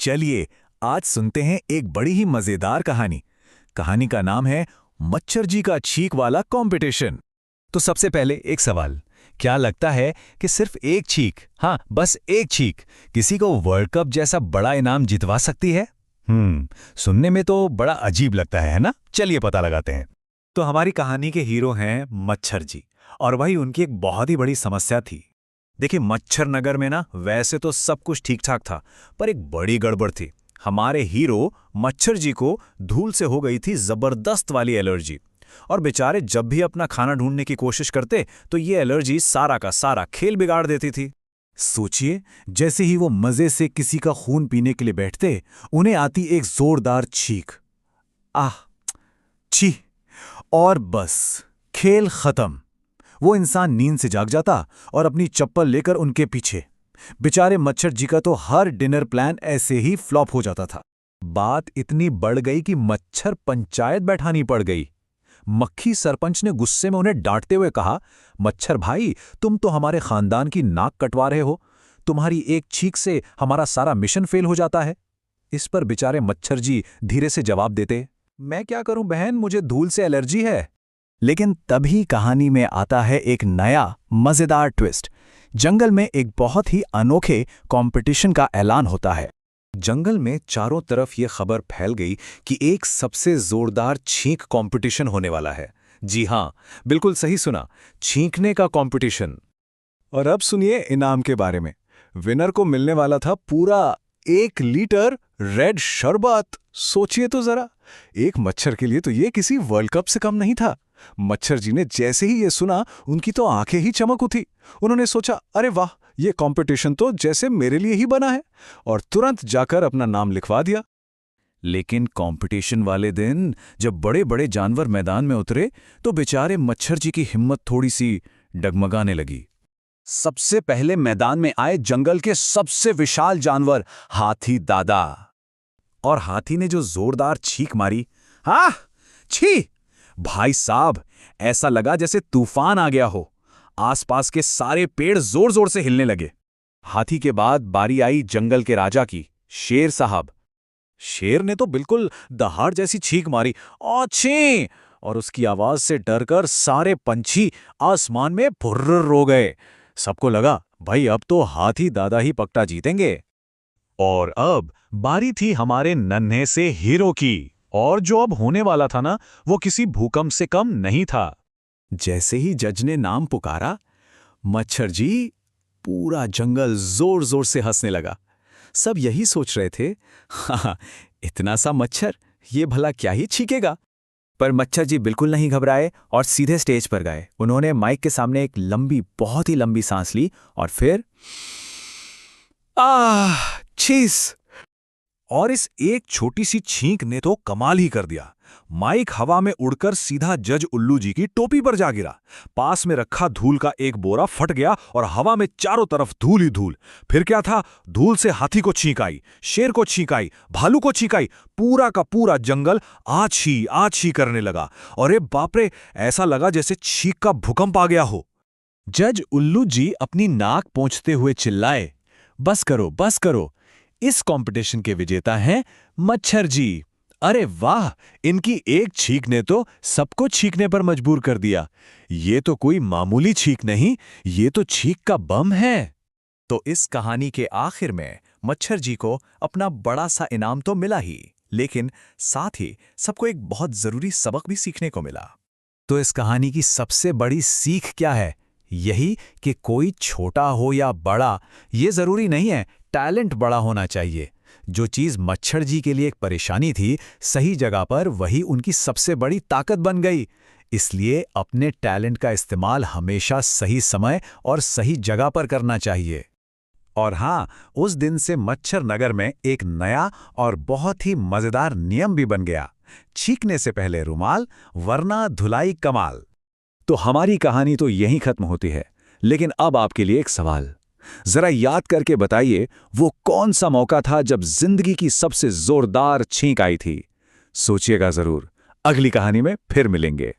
चलिए आज सुनते हैं एक बड़ी ही मजेदार कहानी। कहानी का नाम है मच्छर जी का छींक वाला कंपटीशन। तो सबसे पहले एक सवाल, क्या लगता है कि सिर्फ एक छींक, हाँ बस एक छींक, किसी को वर्ल्ड कप जैसा बड़ा इनाम जितवा सकती है? सुनने में तो बड़ा अजीब लगता है ना? चलिए पता लगाते हैं। तो हमारी कहानी के हीरो हैं मच्छर जी, और वही उनकी एक बहुत ही बड़ी समस्या थी। देखिए, मच्छर नगर में ना वैसे तो सब कुछ ठीक ठाक था, पर एक बड़ी गड़बड़ थी। हमारे हीरो मच्छर जी को धूल से हो गई थी जबरदस्त वाली एलर्जी, और बेचारे जब भी अपना खाना ढूंढने की कोशिश करते तो ये एलर्जी सारा का सारा खेल बिगाड़ देती थी। सोचिए, जैसे ही वो मजे से किसी का खून पीने के लिए बैठते, उन्हें आती एक जोरदार छींक, आह छी, और बस खेल खत्म। वो इंसान नींद से जाग जाता और अपनी चप्पल लेकर उनके पीछे। बेचारे मच्छर जी का तो हर डिनर प्लान ऐसे ही फ्लॉप हो जाता था। बात इतनी बढ़ गई कि मच्छर पंचायत बैठानी पड़ गई। मक्खी सरपंच ने गुस्से में उन्हें डांटते हुए कहा, मच्छर भाई, तुम तो हमारे खानदान की नाक कटवा रहे हो। तुम्हारी एक छींक से हमारा सारा मिशन फेल हो जाता है। इस पर बेचारे मच्छर जी धीरे से जवाब देते, मैं क्या करूं बहन, मुझे धूल से एलर्जी है। लेकिन तभी कहानी में आता है एक नया मजेदार ट्विस्ट। जंगल में एक बहुत ही अनोखे कंपटीशन का ऐलान होता है। जंगल में चारों तरफ ये खबर फैल गई कि एक सबसे जोरदार छींक कंपटीशन होने वाला है। जी हां, बिल्कुल सही सुना, छींकने का कंपटीशन। और अब सुनिए इनाम के बारे में। विनर को मिलने वाला था पूरा 1 लीटर रेड शरबत। सोचिए तो जरा, एक मच्छर के लिए तो ये किसी वर्ल्ड कप से कम नहीं था। मच्छर जी ने जैसे ही ये सुना, उनकी तो आंखें ही चमक उठी। उन्होंने सोचा, अरे वाह, ये कंपटीशन तो जैसे मेरे लिए ही बना है, और तुरंत जाकर अपना नाम लिखवा दिया। लेकिन कंपटीशन वाले दिन जब बड़े बड़े जानवर मैदान में उतरे तो बेचारे मच्छर जी की हिम्मत थोड़ी सी डगमगाने लगी। सबसे पहले मैदान में आए जंगल के सबसे विशाल जानवर हाथी दादा। और हाथी ने जो जोरदार छींक मारी, हाँ छी, भाई साहब, ऐसा लगा जैसे तूफान आ गया हो। आसपास के सारे पेड़ जोर जोर से हिलने लगे। हाथी के बाद बारी आई जंगल के राजा की, शेर साहब। शेर ने तो बिल्कुल दहाड़ जैसी छींक मारी, अच्छी, और उसकी आवाज से डरकर सारे पंछी आसमान में फुर्र हो गए। सबको लगा, भाई अब तो हाथी दादा ही पक्का जीतेंगे। और अब बारी थी हमारे नन्हे से हीरो की, और जो अब होने वाला था ना, वो किसी भूकंप से कम नहीं था। जैसे ही जज ने नाम पुकारा, मच्छर जी, पूरा जंगल जोर जोर से हंसने लगा। सब यही सोच रहे थे, हाँ, इतना सा मच्छर, ये भला क्या ही छींकेगा। पर मच्छर जी बिल्कुल नहीं घबराए और सीधे स्टेज पर गए। उन्होंने माइक के सामने एक लंबी, बहुत ही लंबी सांस ली, और फिर छीस। और इस एक छोटी सी छींक ने तो कमाल ही कर दिया। माइक हवा में उड़कर सीधा जज उल्लू जी की टोपी पर जा गिरा। पास में रखा धूल का एक बोरा फट गया और हवा में चारों तरफ धूल ही धूल। फिर क्या था, धूल से हाथी को छींक आई, शेर को छींक आई, भालू को छींक आई। पूरा का पूरा जंगल आछी करने लगा। और ए बाप रे, ऐसा लगा जैसे छींक का भूकंप आ गया हो। जज उल्लू जी अपनी नाक पोंछते हुए चिल्लाए, बस करो, बस करो, इस कंपटीशन के विजेता हैं मच्छर जी। अरे वाह, इनकी एक छींक ने तो सबको छींकने पर मजबूर कर दिया। ये तो कोई मामूली छींक नहीं, ये तो छींक का बम है। तो इस कहानी के आखिर में मच्छर जी को अपना बड़ा सा इनाम तो मिला ही, लेकिन साथ ही सबको एक बहुत जरूरी सबक भी सीखने को मिला। तो इस कहानी की सबसे बड़ी सीख क्या है? यही कि कोई छोटा हो या बड़ा, ये जरूरी नहीं है, टैलेंट बड़ा होना चाहिए। जो चीज मच्छर जी के लिए एक परेशानी थी, सही जगह पर वही उनकी सबसे बड़ी ताकत बन गई। इसलिए अपने टैलेंट का इस्तेमाल हमेशा सही समय और सही जगह पर करना चाहिए। और हाँ, उस दिन से मच्छर नगर में एक नया और बहुत ही मजेदार नियम भी बन गया, छींकने से पहले रुमाल, वरना धुलाई कमाल। तो हमारी कहानी तो यहीं खत्म होती है, लेकिन अब आपके लिए एक सवाल। जरा याद करके बताइए, वो कौन सा मौका था जब जिंदगी की सबसे जोरदार छींक आई थी? सोचिएगा जरूर। अगली कहानी में फिर मिलेंगे।